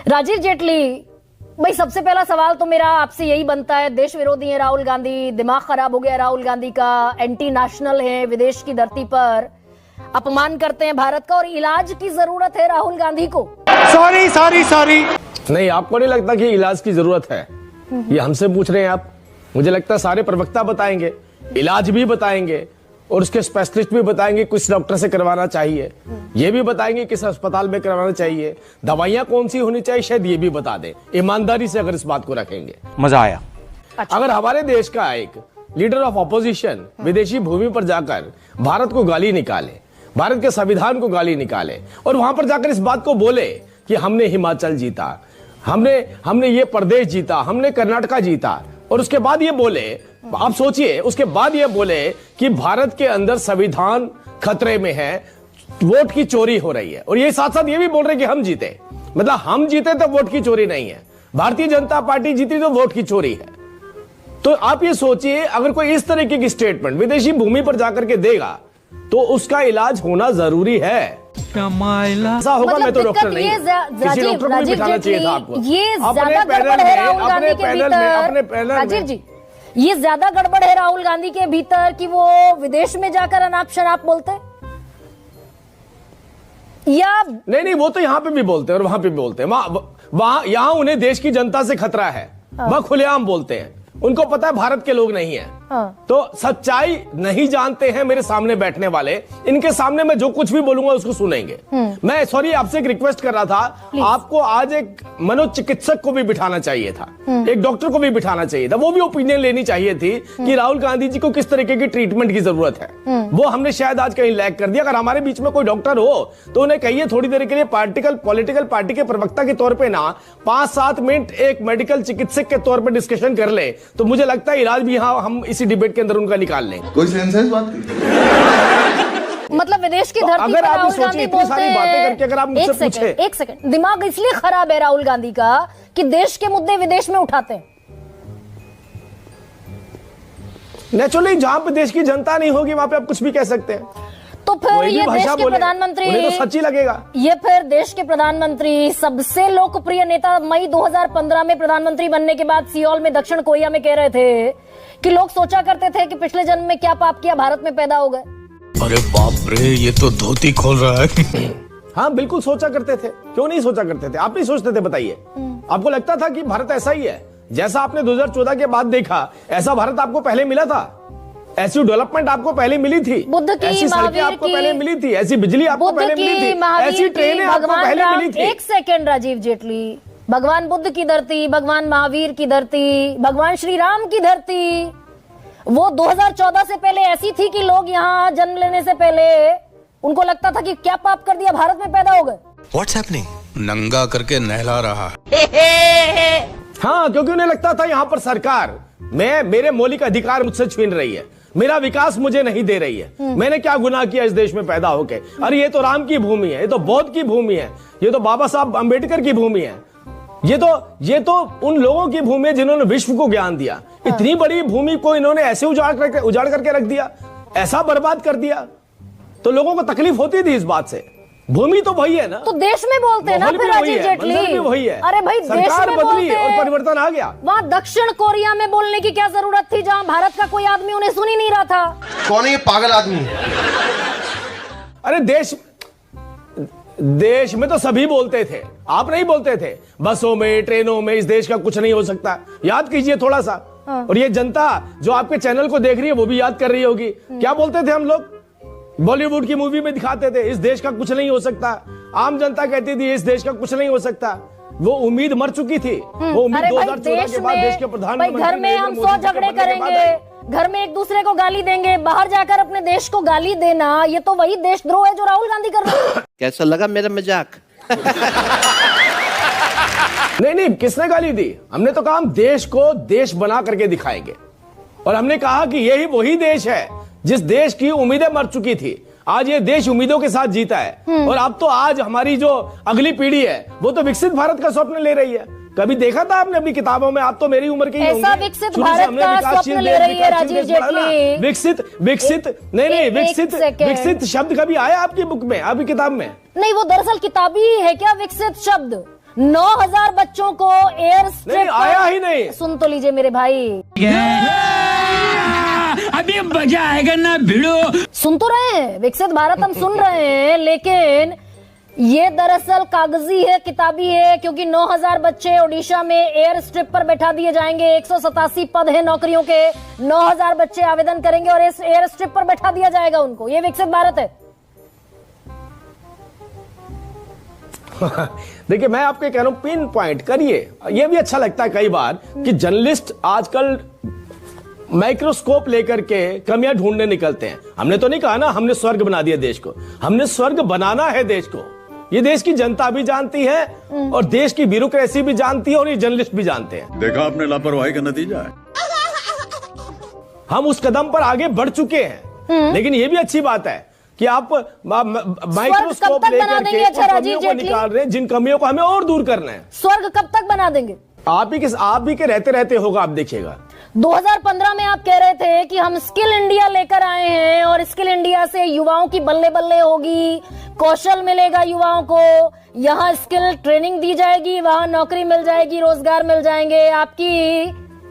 राजीव जेटली भाई, सबसे पहला सवाल तो मेरा आपसे यही बनता है, देश विरोधी है राहुल गांधी, दिमाग खराब हो गया राहुल गांधी का, एंटी नेशनल है, विदेश की धरती पर अपमान करते हैं भारत का, और इलाज की जरूरत है राहुल गांधी को। सॉरी नहीं, आपको नहीं लगता कि इलाज की जरूरत है? ये हमसे पूछ रहे हैं आप? मुझे लगता है सारे प्रवक्ता बताएंगे, इलाज भी बताएंगे और उसके स्पेशलिस्ट भी बताएंगे किस डॉक्टर से करवाना चाहिए, ये भी बताएंगे किस अस्पताल में करवाना चाहिए, दवाइयां कौन सी होनी चाहिए, शायद ये भी बता दें, ईमानदारी से अगर इस बात को रखेंगे। मजा आया। अच्छा। अगर हमारे देश का एक लीडर ऑफ ऑपोजिशन विदेशी भूमि पर जाकर भारत को गाली निकाले, भारत के संविधान को गाली निकाले और वहां पर जाकर इस बात को बोले कि हमने हिमाचल जीता, हमने ये प्रदेश जीता, हमने कर्नाटका जीता, और उसके बाद ये बोले, आप सोचिए, उसके बाद ये बोले कि भारत के अंदर संविधान खतरे में है, वोट की चोरी हो रही है, और ये साथ साथ ये भी बोल रहे कि हम जीते, मतलब हम जीते तो वोट की चोरी नहीं है, भारतीय जनता पार्टी जीती तो वोट की चोरी है। तो आप ये सोचिए, अगर कोई इस तरीके की स्टेटमेंट विदेशी भूमि पर जाकर के देगा तो उसका इलाज होना जरूरी है। ऐसा होगा, मैं तो डॉक्टर नहीं, किसी डॉक्टर को भी बिठाना चाहिए था आपको। ये ज्यादा गड़बड़ है राहुल गांधी के भीतर, राजीव जी, ये ज्यादा गड़बड़ है राहुल गांधी के भीतर कि वो विदेश में जाकर अनाप शनाप बोलते, या नहीं, वो तो यहाँ पे भी बोलते हैं और वहां पे भी बोलते हैं, वहां यहाँ उन्हें देश की जनता से खतरा है, वह खुलेआम बोलते हैं, उनको पता है भारत के लोग नहीं है। तो सच्चाई नहीं जानते हैं मेरे सामने बैठने वाले, इनके सामने मैं जो कुछ भी बोलूंगा उसको सुनेंगे। मैं सॉरी आपसे एक रिक्वेस्ट कर रहा था, आपको आज एक मनोचिकित्सक को भी बिठाना चाहिए था, एक डॉक्टर को भी बिठाना चाहिए था, वो भी ओपिनियन लेनी चाहिए थी कि राहुल गांधी जी को किस तरीके की ट्रीटमेंट की जरूरत है। वो हमने शायद आज कहीं लैग कर दिया। अगर हमारे बीच में कोई डॉक्टर हो तो उन्हें कहिए थोड़ी देर के लिए पॉलिटिकल पार्टी के प्रवक्ता के तौर पर ना 5-7 मिनट एक मेडिकल चिकित्सक के तौर पर डिस्कशन कर ले, तो मुझे लगता है इलाज भी यहाँ हम इसी डिबेट के अंदर उनका निकाल लेंगे। कोई सेंस है इस बात की? मतलब विदेश की धरती अगर पर आप राहुल सोचिए गांधी इतनी सारी बोलते बातें हैं, करके अगर आप मुझसे पूछे, एक सेकंड, दिमाग इसलिए खराब है राहुल गांधी का कि देश के मुद्दे विदेश में उठाते हैं। नेचुरली जहां पे देश की जनता नहीं होगी वहां पे आप कुछ भी कह सकते हैं, तो फिर ये देश के प्रधानमंत्री, उन्हें तो सच्ची लगेगा। ये फिर देश के प्रधानमंत्री, सबसे लोकप्रिय नेता, मई 2015 में प्रधानमंत्री बनने के बाद सियोल में दक्षिण कोरिया में कह रहे थे कि लोग सोचा करते थे कि पिछले जन्म में क्या पाप किया, भारत में पैदा हो गए। अरे बाप रे, ये तो धोती खोल रहा है। हाँ बिल्कुल सोचा करते थे, क्यों नहीं सोचा करते थे? आप नहीं सोचते थे? बताइए, आपको लगता था कि भारत ऐसा ही है जैसा आपने 2014 के बाद देखा, ऐसा भारत आपको पहले मिला था? ऐसी डेवलपमेंट आपको पहले मिली थी? बुद्ध की, ऐसी सड़कें आपको पहले मिली थी? ऐसी बिजली आपको पहले मिली थी? ऐसी ट्रेनें आपको पहले मिली थी? एक सेकंड राजीव जेटली, भगवान बुद्ध की धरती, भगवान महावीर की धरती, भगवान श्री राम की धरती, वो 2014 से पहले ऐसी थी कि लोग यहाँ जन्म लेने से पहले उनको लगता था कि क्या पाप कर दिया, भारत में पैदा हो गए। What's happening? नंगा करके नहला रहा। हाँ, क्योंकि उन्हें लगता था यहाँ पर सरकार मेरे मौलिक अधिकार मुझसे छीन रही है, मेरा विकास मुझे नहीं दे रही है, मैंने क्या गुनाह किया इस देश में पैदा होके? अरे ये तो राम की भूमि है, ये तो बौद्ध की भूमि है, ये तो बाबा साहब अंबेडकर की भूमि है, ये तो उन लोगों की भूमि है जिन्होंने विश्व को ज्ञान दिया। इतनी बड़ी भूमि को इन्होंने ऐसे उजाड़ करके रख दिया, ऐसा बर्बाद कर दिया, तो लोगों को तकलीफ होती थी इस बात से। भूमि तो वही है ना, तो देश में बोलते हैं ना फिर राजीव जेटली, वही है। अरे भाई, सरकार देश में बदली बोलते और हैं, परिवर्तन आ गया। वहाँ दक्षिण कोरिया में बोलने की क्या जरूरत थी जहाँ भारत का कोई आदमी उन्हें सुन ही नहीं रहा था? कौन है ये पागल आदमी? अरे देश में तो सभी बोलते थे, आप नहीं बोलते थे? बसों में, ट्रेनों में, इस देश का कुछ नहीं हो सकता। याद कीजिए थोड़ा सा। और ये जनता जो आपके चैनल को देख रही है वो भी याद कर रही होगी, क्या बोलते थे हम लोग? बॉलीवुड की मूवी में दिखाते थे इस देश का कुछ नहीं हो सकता, आम जनता कहती थी इस देश का कुछ नहीं हो सकता। वो उम्मीद मर चुकी थी, वो उम्मीद 2014 के बाद देश के प्रधानमंत्री, घर में हम 100 झगड़े करेंगे, घर में एक दूसरे को गाली देंगे, बाहर जाकर अपने देश को गाली देना, ये तो वही देशद्रोह है जो राहुल गांधी कर रहे हैं। कैसा लगा मेरा मजाक? नहीं, किसने गाली दी? हमने तो कहा हम देश को देश बना करके दिखाएंगे, और हमने कहा कि यही वही देश है जिस देश की उम्मीदें मर चुकी थी। आज ये देश उम्मीदों के साथ जीता है, और अब तो आज हमारी जो अगली पीढ़ी है वो तो विकसित भारत का स्वप्न ले रही है। कभी देखा था आपने अपनी किताबों में? आप तो मेरी उम्र के ही होंगे। ऐसा विकसित भारत का स्वप्न ले रही है राजीव जेटली। विकसित शब्द कभी आया आपकी बुक में, आपकी किताब में? नहीं, वो दरअसल किताबी है क्या विकसित शब्द? 9,000 बच्चों को एयर नहीं स्ट्रिप आया ही नहीं। सुन तो लीजिए मेरे भाई, अभी मजा आएगा ना भिड़ो। सुन तो रहे हैं, विकसित भारत हम सुन रहे हैं, लेकिन ये दरअसल कागजी है, किताबी है, क्योंकि 9,000 बच्चे ओडिशा में एयर स्ट्रिप पर बैठा दिए जाएंगे। 187 पद हैं नौकरियों के, 9,000 बच्चे आवेदन करेंगे और इस एयर स्ट्रिप पर बैठा दिया जाएगा उनको। ये विकसित भारत है। देखिए मैं आपको कह रहा हूं, पिन पॉइंट करिए। यह भी अच्छा लगता है कई बार कि जर्नलिस्ट आजकल माइक्रोस्कोप लेकर के कमियां ढूंढने निकलते हैं। हमने तो नहीं कहा ना हमने स्वर्ग बना दिया देश को, हमने स्वर्ग बनाना है देश को। ये देश की जनता भी जानती है और देश की ब्यूरोक्रेसी भी जानती है और ये जर्नलिस्ट भी जानते हैं। देखा आपने लापरवाही का नतीजा है। हम उस कदम पर आगे बढ़ चुके हैं, लेकिन ये भी अच्छी बात है कि आप माइक्रोस्कोप लेकर के अच्छा राजीव कमियों को जेटली, निकाल रहे हैं, जिन कमियों को हमें और दूर करना है। स्वर्ग कब तक बना देंगे? आप ही के रहते रहते होगा, आप देखिएगा। 2015 में आप कह रहे थे कि हम स्किल इंडिया लेकर आए हैं और स्किल इंडिया से युवाओं की बल्ले बल्ले होगी, कौशल मिलेगा युवाओं को, यहाँ स्किल ट्रेनिंग दी जाएगी, वहां नौकरी मिल जाएगी, रोजगार मिल जाएंगे। आपकी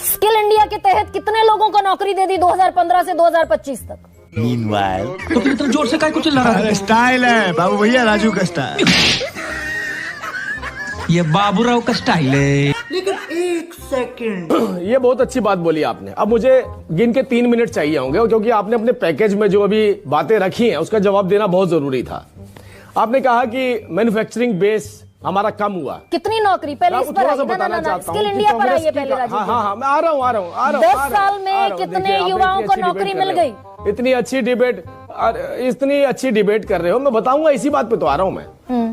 स्किल इंडिया के तहत कितने लोगों को नौकरी दे दी 2015 से 2025 तक? तो फिर इतना जोर से काय को चिल्ला रहा है? स्टाइल है बाबू भैया, राजू का स्टाइल। ये बाबूराव का स्टाइल है। ये बहुत अच्छी बात बोली आपने। अब मुझे गिन के 3 मिनट चाहिए होंगे, क्योंकि आपने अपने पैकेज में जो अभी बातें रखी हैं उसका जवाब देना बहुत जरूरी था। आपने कहा कि मैन्युफैक्चरिंग बेस हमारा कम हुआ। कितनी नौकरी? पहले इस पर थोड़ा सा बताना चाहता हूं स्किल कि इंडिया पर कांग्रेस आइए की- पहले राजीव। हाँ मैं आ रहा हूँ 10 साल में कितने युवाओं को नौकरी मिल गई? इतनी अच्छी डिबेट कर रहे हो, मैं बताऊंगा, इसी बात पे तो आ रहा हूं मैं।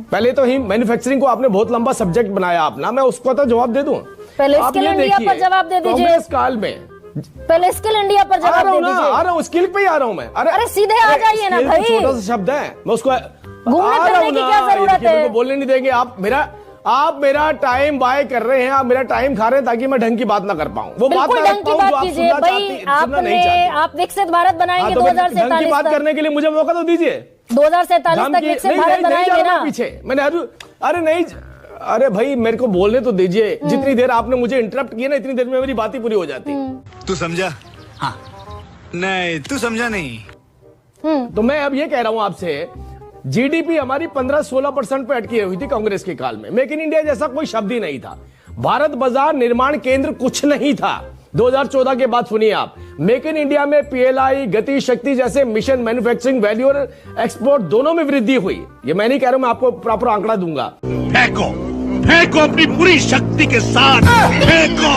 पहले तो ही मैन्युफैक्चरिंग को आपने बहुत लंबा सब्जेक्ट बनाया अपना, मैं उसको तो जवाब दे दूं। पहले आप स्किल ये इंडिया पर देखिए, जवाब दे दीजिए। कांग्रेस काल में पहले स्किल इंडिया पर आ जवाब रहा दे हूं ना, दीजिए। आ रहा हूं, स्किल पे ही आ रहा हूं मैं। अरे सीधे आ जाइए ना स्किल भाई। तो छोटा सा शब्द है, मैं उसको घूमने आ रहा फिरने हूं की ना, क्या जरूरत देखिए, है? मेरे को बोलने नहीं देंगे आप मेरा टाइम बाय कर रहे हैं, आप मेरा टाइम खा रहे हैं ताकि मैं ढंग की बात ना कर पाऊं। वो बात बिल्कुल ना कर ढंग की पाऊं बात जो आप कीजिए सुनना भाई। चाहते- सुनना नहीं चाहते। आप विकसित भारत बनाएंगे हाँ, तो फिर ढंग की 2047 बात तक। करने के लिए मुझे मौका तो दीजिए। 2047 ढंग तक की- विकसित नहीं, भारत नहीं, नहीं बनाएंगे जाऊंगा ना? पीछे मैंने अरे नहीं, अरे भाई मेरे को बोलने तो दीजिए। जितनी देर आपने मुझे इंटरप्ट किया ना, इतनी देर में मेरी बात ही पूरी हो जाती। तू समझा? हाँ। नहीं तू समझा नहीं। तो मैं अब ये कह रहा हूं आपसे, जीडीपी हमारी 15-16% पे अटकी हुई थी कांग्रेस के काल में। मेक इन इंडिया जैसा कोई शब्द ही नहीं था। भारत बाजार निर्माण केंद्र कुछ नहीं था। 2014 के बाद सुनिए आप, मेक इन इंडिया में पीएलआई, गति शक्ति जैसे मिशन, मैन्युफैक्चरिंग वैल्यू और एक्सपोर्ट दोनों में वृद्धि हुई। ये मैं नहीं कह रहा हूं, मैं आपको प्रॉपर आंकड़ा दूंगा। फेंको अपनी पूरी शक्ति के साथ फेंको।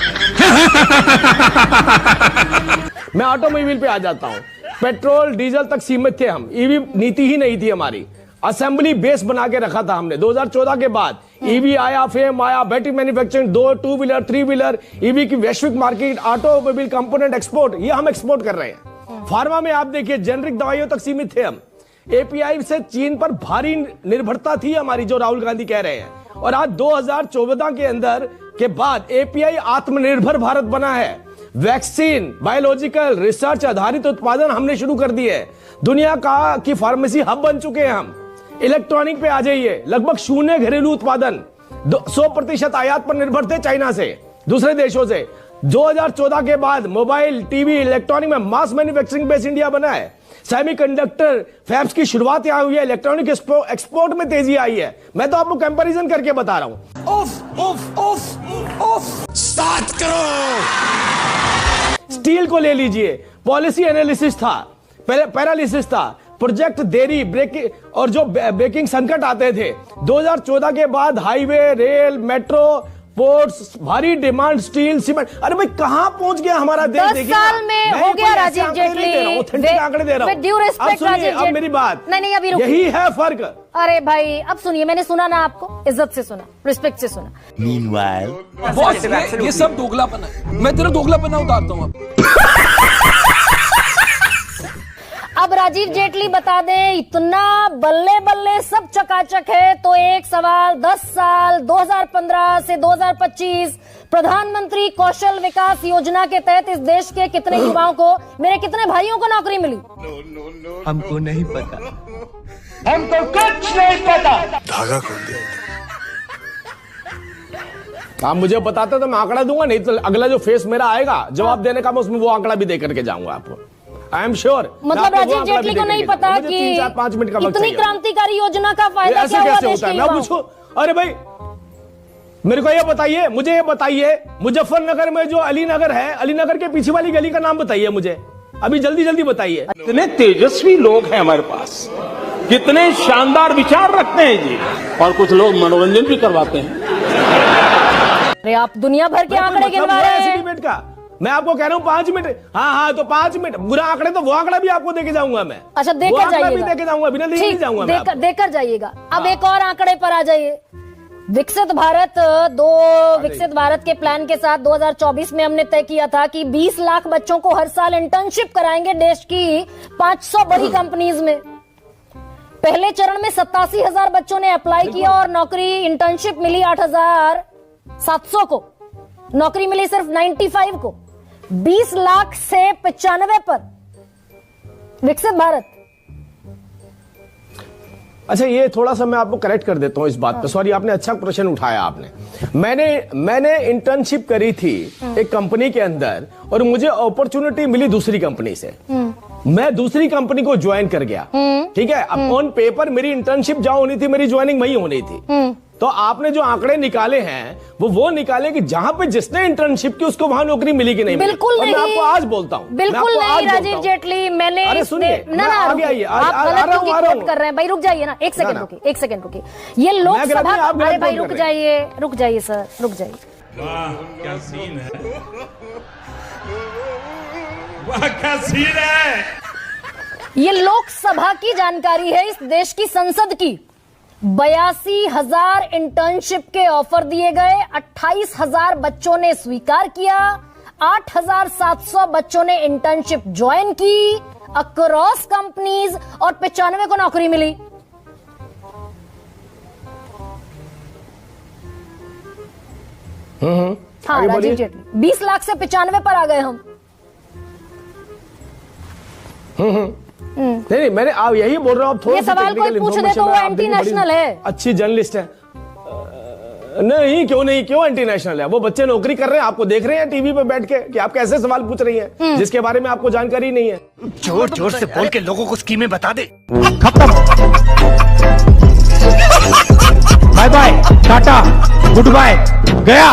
मैं ऑटोमोबाइल पे आ जाता हूं। पेट्रोल डीजल तक सीमित थे हम, ईवी नीति ही नहीं थी हमारी। असेंबली बेस बना के रखा था हमने। 2014 के बाद ईवी आया, फेम आया, battery manufacturing, 2 wheeler 3 wheeler, EV की वैश्विक मार्केट, ऑटोमोबाइल कंपोनेंट एक्सपोर्ट, ये हम एक्सपोर्ट कर रहे हैं। फार्मा में आप देखिए, जेनरिक दवाइयों तक सीमित थे हम। एपीआई से चीन पर भारी निर्भरता थी हमारी, जो राहुल गांधी कह रहे हैं। और आज 2014 के अंदर के बाद एपीआई आत्मनिर्भर भारत बना है। वैक्सीन, बायोलॉजिकल रिसर्च आधारित उत्पादन हमने शुरू कर दिए। दुनिया की फार्मेसी हब बन चुके हैं हम। इलेक्ट्रॉनिक पे आ जाइए, लगभग 0 घरेलू उत्पादन, 100% आयात पर निर्भर थे चाइना से, दूसरे देशों से। 2014 के बाद मोबाइल, टीवी, इलेक्ट्रॉनिक में मास मैन्युफैक्चरिंग बेस इंडिया बना है। सेमीकंडक्टर फैब्स की शुरुआत यहां हुई है। इलेक्ट्रॉनिक एक्सपोर्ट में तेजी आई है। मैं तो आपको कंपैरिजन करके बता रहा हूं। साथ करो। स्टील को ले लीजिए, पॉलिसी एनालिसिस था, पैरालिसिस था, प्रोजेक्ट देरी, ब्रेकिंग और जो ब्रेकिंग संकट आते थे। 2014 के बाद हाईवे, रेल, मेट्रो, पोर्ट्स, भारी डिमांड, स्टील, सीमेंट। अरे भाई कहां पहुंच गया हमारा देश? 10 साल में हो गया राजीव जेटली। ऑथेंटिक आंकड़े दे रहा With due हूं। respect, अब सुनिए, राजीव अब जेटली। मेरी बात, नहीं, अभी रुकिए। यही है फर्क। अरे भाई अब सुनिए, मैंने सुना ना आपको, इज्जत से सुना, रिस्पेक्ट से सुना। बॉस ये सब दोगलापन है। मैं तेरा दोगलापना उतारता हूँ अब। अब राजीव जेटली बता दें, इतना बल्ले बल्ले सब चकाचक है तो एक सवाल, 10 साल 2015 से 2025 प्रधानमंत्री कौशल विकास योजना के तहत इस देश के कितने युवाओं को, मेरे कितने भाइयों को नौकरी मिली? हमको नहीं पता। हमको कुछ नहीं पता। धागा खोल दिया। आप मुझे बताते तो मैं आंकड़ा दूंगा, नहीं तो अगला जो फेस मेरा आएगा जवाब देने का, मैं उसमें वो आंकड़ा भी दे करके जाऊंगा आपको। I am sure. मतलब राजीव जेटली को नहीं पता कि 3-4-5 मिनट का वक्त इतनी चाहिए। क्रांतिकारी योजना का फायदा ऐसे क्या हुआ कैसे देश होता के है? मैं युवाओं पूछूं? अरे भाई मेरे को ये बताइए, मुझे ये बताइए, मुजफ्फरनगर में जो अली नगर है, अली नगर के पीछे वाली गली का नाम बताइए मुझे, अभी जल्दी जल्दी बताइए। कितने तेजस्वी लोग हैं हमारे पास, कितने शानदार विचार रखते हैं जी, और कुछ लोग मनोरंजन भी करवाते हैं। अरे आप दुनिया भर के आंकड़े गिनवा रहे हैं। डिबेट का मैं आपको कह रहा हूँ 5 मिनट। हाँ तो 5 मिनट बुरा आंकड़े, तो वो आंकड़ा भी आपको देके जाऊंगा मैं। अच्छा वो देकर आंकड़ा भी जाइएगा, देके जाऊंगा, बिना दिए नहीं जाऊंगा मैं आपको। देकर जाइएगा। अब एक और आंकड़े पर आ जाइए। विकसित भारत के प्लान के साथ 2024 में हमने तय किया था कि 20 लाख बच्चों को हर साल इंटर्नशिप कराएंगे देश की 500 बड़ी कंपनीज में। पहले चरण में 87,000 बच्चों ने अप्लाई किया और नौकरी इंटर्नशिप मिली 8,700 को, नौकरी मिली सिर्फ 95 को। 20 लाख से 95 पर विकसित भारत। अच्छा ये थोड़ा सा मैं आपको करेक्ट कर देता हूं इस बात पे। सॉरी, आपने अच्छा क्वेश्चन उठाया आपने। मैंने इंटर्नशिप करी थी एक कंपनी के अंदर, और मुझे अपॉर्चुनिटी मिली दूसरी कंपनी से। मैं दूसरी कंपनी को ज्वाइन कर गया, ठीक है। अब ऑन पेपर मेरी इंटर्नशिप जहां होनी थी, मेरी ज्वाइनिंग वहीं होनी थी। तो आपने जो आंकड़े निकाले हैं वो निकाले कि जहां पे जिसने इंटर्नशिप की उसको वहां नौकरी मिली कि नहीं। बिल्कुल नहीं। मैं आपको आज बोलता हूं, बिल्कुल नहीं राजीव जेटली। मैंने अरे सुनिए, ना आ गया ये, आप गलत क्योंकि कोट कर रहे हैं भाई। रुक जाइए ना, एक सेकंड रुकिए। ये लोकसभा, अरे भाई रुक जाइए सर, रुक जाइए। वाह क्या सीन है, वाह क्या सीन है। ये लोकसभा की जानकारी है, इस देश की संसद की। 82,000 इंटर्नशिप के ऑफर दिए गए, 28,000 बच्चों ने स्वीकार किया, 8,700 बच्चों ने इंटर्नशिप ज्वाइन की अक्रॉस कंपनीज, और 95 को नौकरी मिली। हाँ राजीव जेटली, 20 लाख से 95 पर आ गए हम। नहीं, मैंने आप यही बोल रहा हूँ। थोड़ा ये सवाल कोई पूछ दे तो वो एंटी नेशनल है। अच्छी जर्नलिस्ट है। नहीं, क्यों एंटी नेशनल है? वो बच्चे नौकरी कर रहे हैं, आपको देख रहे हैं टीवी पे बैठ के कि आप कैसे सवाल पूछ रही हैं जिसके बारे में आपको जानकारी नहीं है। जोर जोर से बोल के लोगों को स्कीमें बता दे। खत्म। Bye bye, tata, goodbye, गया।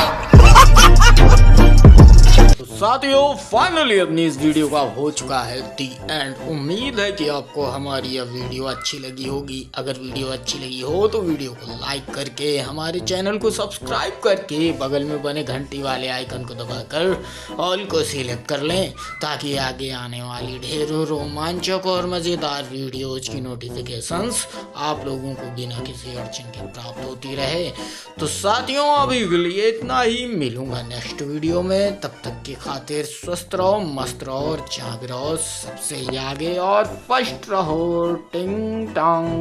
साथियों फाइनली अपनी इस वीडियो का हो चुका है दी एंड। उम्मीद है कि आपको हमारी यह वीडियो अच्छी लगी होगी। अगर वीडियो अच्छी लगी हो तो वीडियो को लाइक करके, हमारे चैनल को सब्सक्राइब करके, बगल में बने घंटी वाले आइकन को दबाकर ऑल को सिलेक्ट कर लें, ताकि आगे आने वाली ढेरों रोमांचक और मज़ेदार वीडियोज की नोटिफिकेशंस आप लोगों को बिना किसी अड़चन के प्राप्त होती रहे। तो साथियों अभी के लिए इतना ही, मिलूंगा नेक्स्ट वीडियो में। तब तक की खातिर स्वस्थ रहो, मस्त रहो और जाग रहो, सबसे आगे और फर्स्ट रहो। टिंग टांग।